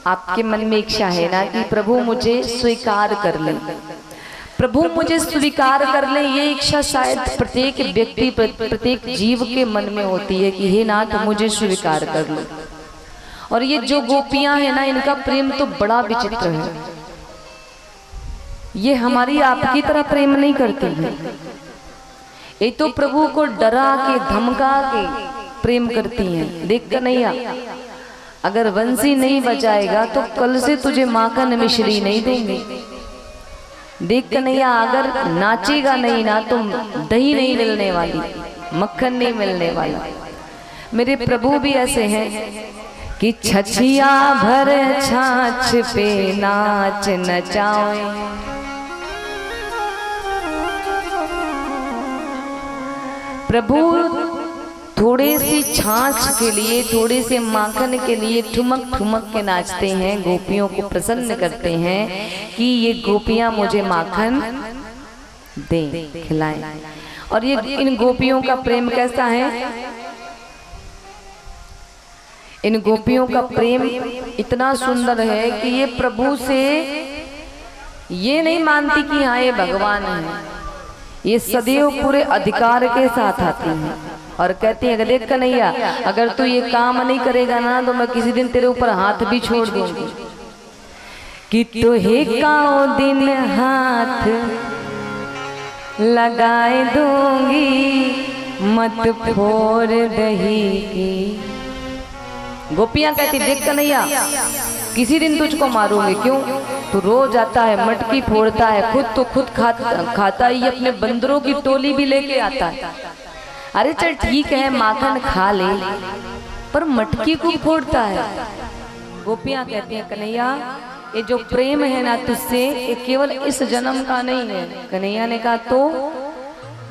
आपके मन में इच्छा है ना कि प्रभु मुझे स्वीकार कर ले, प्रभु मुझे स्वीकार कर ले, ये इच्छा शायद प्रत्येक व्यक्ति प्रत्येक जीव के मन में होती है कि हे नाथ मुझे स्वीकार कर लो। और ये जो गोपियां हैं ना, इनका प्रेम तो बड़ा विचित्र है। ये हमारी आपकी तरह प्रेम नहीं करती है, ये तो प्रभु को डरा के धमका के प्रेम करती हैं। देख कन्हैया, अगर बंसी नहीं बजाएगा तो कल से तुझे माखन मिश्री नहीं दूंगी। देख कन्हैया, अगर नाचेगा नहीं ना तो दही नहीं मिलने वाली, मक्खन नहीं मिलने वाला। मेरे प्रभु भी ऐसे हैं कि छछिया भर छाछ पे नाच नचाए, प्रभु थोड़े सी छाछ के लिए, थोड़े से माखन के लिए ठुमक ठुमक के नाचते हैं, गोपियों को प्रसन्न करते हैं कि ये गोपियां मुझे माखन दें, खिलाएं। और ये इन गोपियों का प्रेम कैसा है? इन गोपियों का प्रेम इतना सुंदर है कि ये प्रभु से ये नहीं मानती कि हाँ ये भगवान है, ये सदैव पूरे अधिकार के साथ आती हैं और कहती है, देख कन्हैया, अगर तू ये काम नहीं करेगा ना तो मैं किसी दिन तेरे ऊपर हाथ भी छोड़ दूंगी। कि तुहे काओ दिन हाथ लगाए दूंगी, मत फोड़ दही की। गोपियां कहती, देख कन्हैया, किसी दिन तुझको मारूंगी। क्यों? तू रोज आता है, मटकी फोड़ता है, खुद तो खुद खाता ही, अपने बंदरों की टोली भी लेके आता है। अरे चल ठीक है, माखन खा ले, पर मटकी को फोड़ता है। गोपियां कहती हैं, कन्हैया ये जो प्रेम है ना तुझसे, ये केवल इस जन्म का नहीं है। कन्हैया ने कहा तो?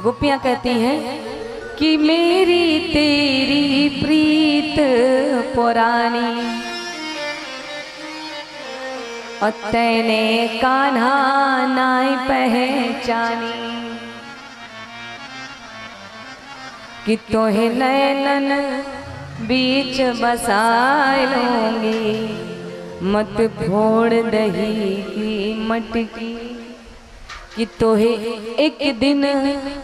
गोपियां कहती हैं कि मेरी तेरी प्रीत पुरानी, और तैने कान्हा नाई पहचानी, कि तोहे नैनन बीच बसाए लूंगी, मत फोड़ दही की मटकी। कि तोहे एक दिन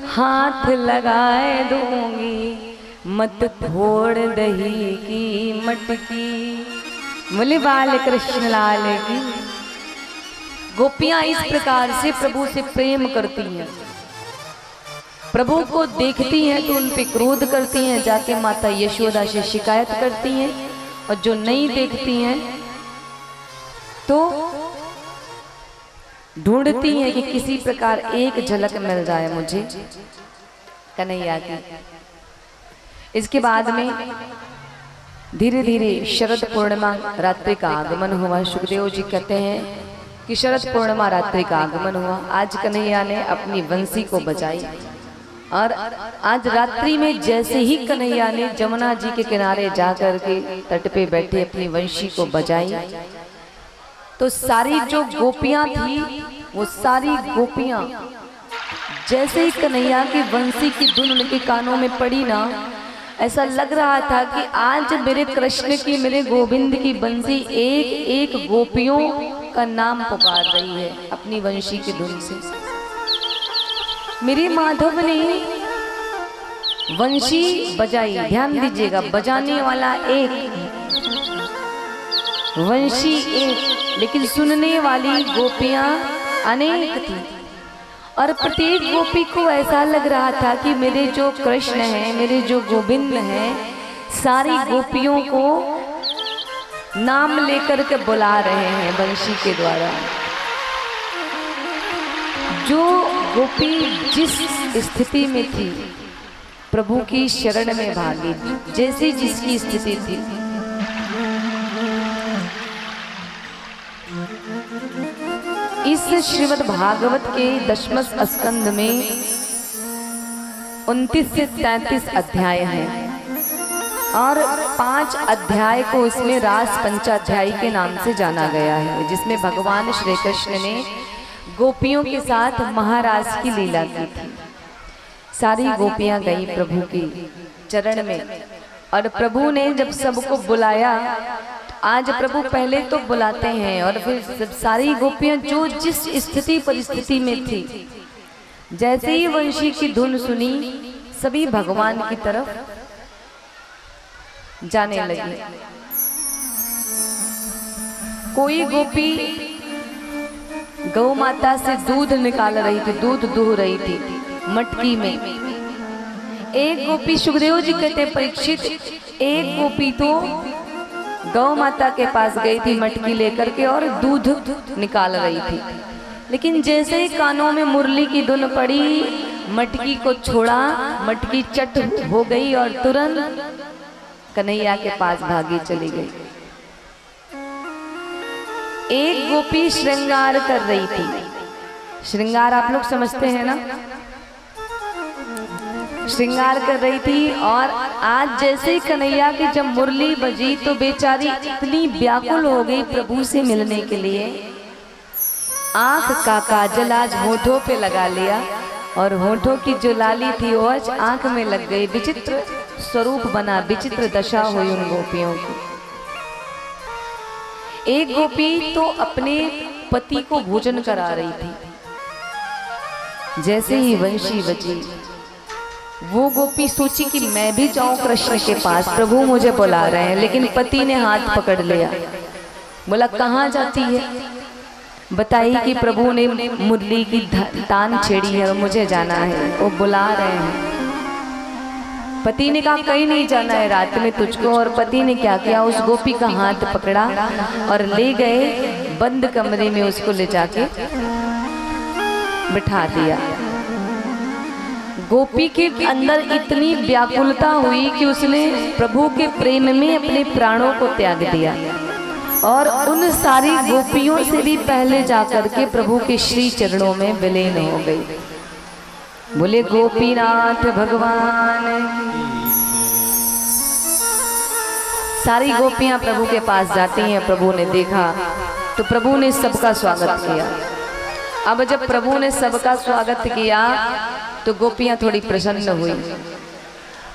हाथ लगाए दूंगी, मत फोड़ दही की मटकी। बोले बाल कृष्ण लाल की। गोपियां इस प्रकार से प्रभु से प्रेम करती हैं, प्रभु को देखती हैं तो उन पे क्रोध करती हैं, जाके माता यशोदा से शिकायत करती हैं, और जो नहीं देखती हैं तो ढूंढती हैं कि किसी प्रकार एक झलक मिल जाए मुझे कन्हैया की। इसके बाद में धीरे धीरे शरद पूर्णिमा रात्रि का आगमन हुआ। सुखदेव जी कहते हैं कि शरद पूर्णिमा रात्रि का आगमन हुआ। आज कन्हैया ने अपनी बंसी को बजाई, और आज रात्रि में जैसे ही कन्हैया ने जमुना जी के किनारे जाकर के तट पे बैठे अपनी बंसी को बजाई, तो सारी जो गोपियां थी वो सारी गोपियां जैसे ही कन्हैया की बंसी की धुन उनके कानों में पड़ी ना, ऐसा लग रहा था कि आज मेरे कृष्ण की, मेरे गोविंद की बंसी एक एक गोपियों का नाम पुकार रही है अपनी बंसी की धुन से। मेरे माधव ने बंसी बजाई, ध्यान दीजिएगा, बजाने वाला एक, वंशी एक, लेकिन सुनने वाली गोपियां अनेक थी। और प्रत्येक गोपी को ऐसा लग रहा था कि मेरे जो कृष्ण हैं, मेरे जो गोविंद हैं, सारी गोपियों को नाम लेकर के बुला रहे हैं बंशी के द्वारा। जो गोपी जिस स्थिति में थी प्रभु की शरण में भागी, जैसी जिसकी स्थिति थी, इस श्रीमद् भागवत के दशम स्कंद में 29 से 33 अध्याय हैं, और 5 अध्याय को इसमें रास पंचाध्यायी के नाम से जाना गया है, जिसमें भगवान श्री कृष्ण ने गोपियों के साथ महाराज की लीला की थी। सारी गोपियां गई प्रभु की चरण में, और प्रभु ने जब सबको बुलाया आज प्रभु पहले तो बुलाते हैं और फिर सारी गोपियां जो जिस स्थिति परिस्थिति में थी, जैसे ही वंशी की धुन सुनी सभी भगवान की तरफ जाने लगी। कोई गोपी गौ माता से दूध निकाल रही थी, दूध दूह रही थी मटकी में। एक गोपी, सुखदेव जी कहते हैं परीक्षित, एक गोपी तो गौ माता के पास गई थी मटकी लेकर के और दूध निकाल रही थी, लेकिन जैसे ही कानों में मुरली की धुन पड़ी, मटकी को छोड़ा, मटकी चट हो गई और तुरंत कन्हैया के पास भागी चली गई। एक गोपी श्रृंगार कर रही थी। श्रृंगार आप लोग समझते हैं ना, श्रृंगार कर रही थी। और आज जैसे ही कन्हैया की जब मुरली बजी तो बेचारी इतनी व्याकुल हो गई प्रभु से मिलने के लिए, आंख का काजल आज होठों पे लगा लिया और होठों की जो लाली थी वो आज आंख में लग गई। विचित्र स्वरूप बना, विचित्र दशा हुई उन गोपियों की। एक गोपी तो अपने पति को भोजन करा रही थी। जैसे ही वंशी बजी, वो गोपी सोची कि मैं भी जाऊं कृष्ण के पास, प्रभु मुझे बुला रहे हैं, लेकिन पति ने हाथ पकड़ लिया। बोला कहाँ जाती है? बताई कि प्रभु ने मुरली की तान छेड़ी है और मुझे जाना है, वो बुला रहे हैं। पति ने कहा कहीं नहीं जाना है रात में तुझको। और पति ने क्या किया, उस गोपी का हाथ पकड़ा और ले गए बंद कमरे में, उसको ले जाके बिठा दिया। गोपी के अंदर इतनी व्याकुलता हुई कि उसने प्रभु के प्रेम में अपने प्राणों को त्याग दिया और उन सारी गोपियों से भी पहले जाकर के प्रभु के श्री चरणों में विलीन हो गई। बोले गोपीनाथ भगवान। सारी गोपियां प्रभु के पास जाती हैं। प्रभु ने देखा तो प्रभु ने सबका स्वागत किया। अब जब प्रभु ने सबका स्वागत किया तो गोपियां थोड़ी प्रसन्न हुई।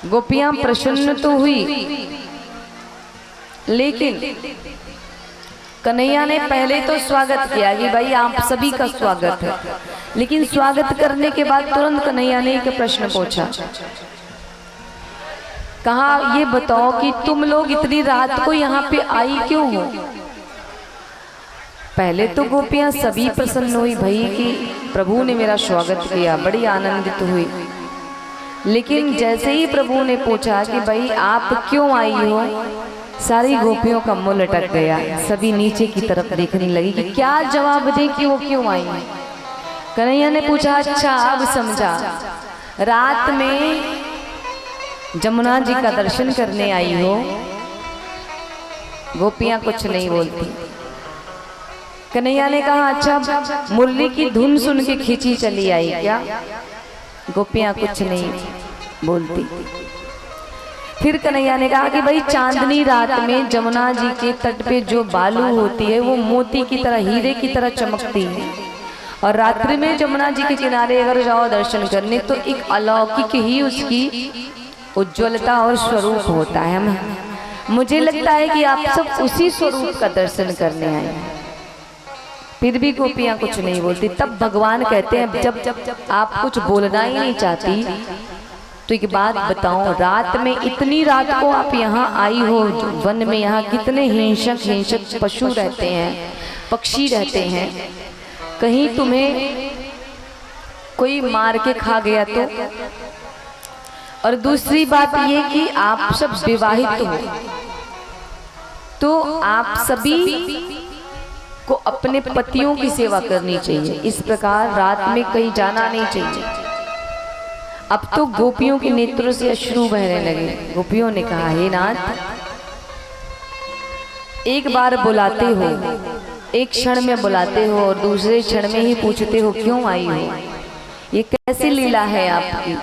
गोपियां प्रसन्न तो हुई, लेकिन कन्हैया ने पहले तो स्वागत किया कि भाई आप सभी का स्वागत है, लेकिन स्वागत करने के बाद तुरंत कन्हैया ने एक प्रश्न पूछा। कहा ये बताओ कि तुम लोग इतनी रात को यहाँ पे आई क्यों हो? पहले तो गोपियां सभी प्रसन्न हुई भाई कि प्रभु ने मेरा स्वागत किया, बड़ी आनंदित हुई। लेकिन जैसे ही प्रभु ने पूछा कि भाई आप क्यों आई हो, सारी गोपियों का मुंह लटक गया। सभी नीचे की तरफ देखने लगी कि क्या जवाब दे कि वो क्यों आई। कन्हैया ने पूछा अच्छा अब समझा, रात में जमुना जी का दर्शन करने आई हो। गोपियां कुछ नहीं बोलती। कन्हैया ने कहा अच्छा मुरली की धुन सुन के खींची चली आई क्या? गोपियां कुछ नहीं बोलती। फिर कन्हैया ने कहा कि भाई चांदनी रात में जमुना जी के तट पे जो बालू होती है वो मोती की तरह, हीरे की तरह चमकती है, और रात्रि में जमुना जी के किनारे अगर जाओ दर्शन करने तो एक अलौकिक ही उसकी उज्ज्वलता और स्वरूप होता है। मुझे लगता है कि आप सब उसी स्वरूप का दर्शन करने आए हैं। फिर भी गोपियां कुछ नहीं बोलती। तब भगवान कहते हैं जब जब आप कुछ बोलना ही नहीं चाहती तो एक बात बताओ, रात में इतनी रात को आप यहाँ आई हो, वन में यहाँ कितने हिंसक पशु रहते हैं, पक्षी रहते हैं, कहीं तुम्हें कोई मार के खा गया तो? और दूसरी बात ये कि आप सब विवाहित हो तो आप सभी को अपने पतियों की सेवा करनी चाहिए। इस प्रकार रात में कहीं जाना नहीं चाहिए। अब तो गोपियों के नेत्रों से अश्रु बहने लगे। गोपियों ने कहा हे नाथ, एक बार बुलाते हो, एक क्षण में बुलाते हो और दूसरे क्षण में ही पूछते हो क्यों आई हो? ये कैसी लीला है आपकी?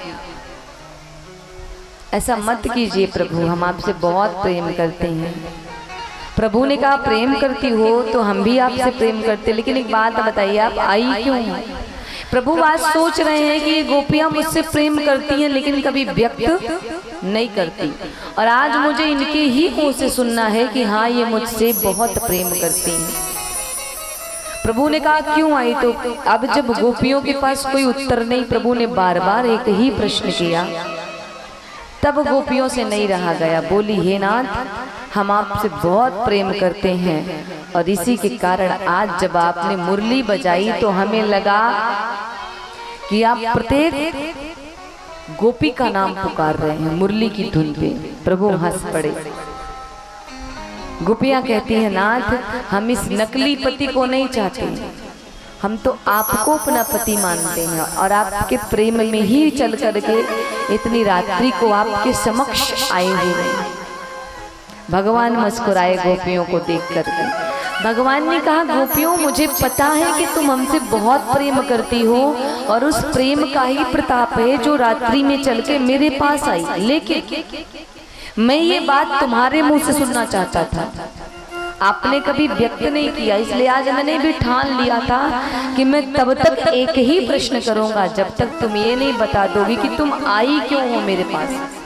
ऐसा मत कीजिए प्रभु, हम आपसे बहुत प्रेम करते हैं। प्रभु ने कहा प्रेम करती हो तो हम भी आपसे प्रेम करते, लेकिन एक बात बताइए आप आई क्यों? प्रभु आज सोच रहे हैं कि ये गोपियां मुझसे प्रेम करती हैं लेकिन कभी व्यक्त नहीं करती, और आज मुझे इनके ही मुंह से सुनना है कि हाँ ये मुझसे बहुत प्रेम करती हैं। प्रभु ने कहा क्यों आई? तो अब जब गोपियों के पास कोई उत्तर नहीं, प्रभु ने बार बार एक ही प्रश्न किया, तब गोपियों से नहीं रहा गया। बोली हे नाथ, हम आपसे बहुत प्रेम करते हैं और इसी के कारण आज जब आपने मुरली बजाई तो हमें लगा कि आप प्रत्येक गोपी का नाम पुकार रहे हैं मुरली की धुन पे। प्रभु हंस पड़े। गोपियां कहती हैं नाथ, हम इस नकली पति को नहीं चाहते, हम तो आपको अपना पति मानते हैं और आपके प्रेम में ही चल करके इतनी रात्रि को आपके समक्ष आए हुए हैं। भगवान मुस्कुराए गोपियों को देख करके। भगवान ने कहा गोपियों, मुझे पता है कि तुम हमसे बहुत प्रेम करती हो और उस प्रेम का ही प्रताप है जो रात्रि में चल के मेरे पास आई, लेकिन मैं ये बात तुम्हारे मुंह से सुनना चाहता था, आपने कभी व्यक्त नहीं किया, इसलिए आज मैंने भी ठान लिया था कि मैं तब तक एक ही प्रश्न करूंगा जब तक तुम ये नहीं बता दोगी कि तुम आई क्यों हो मेरे पास।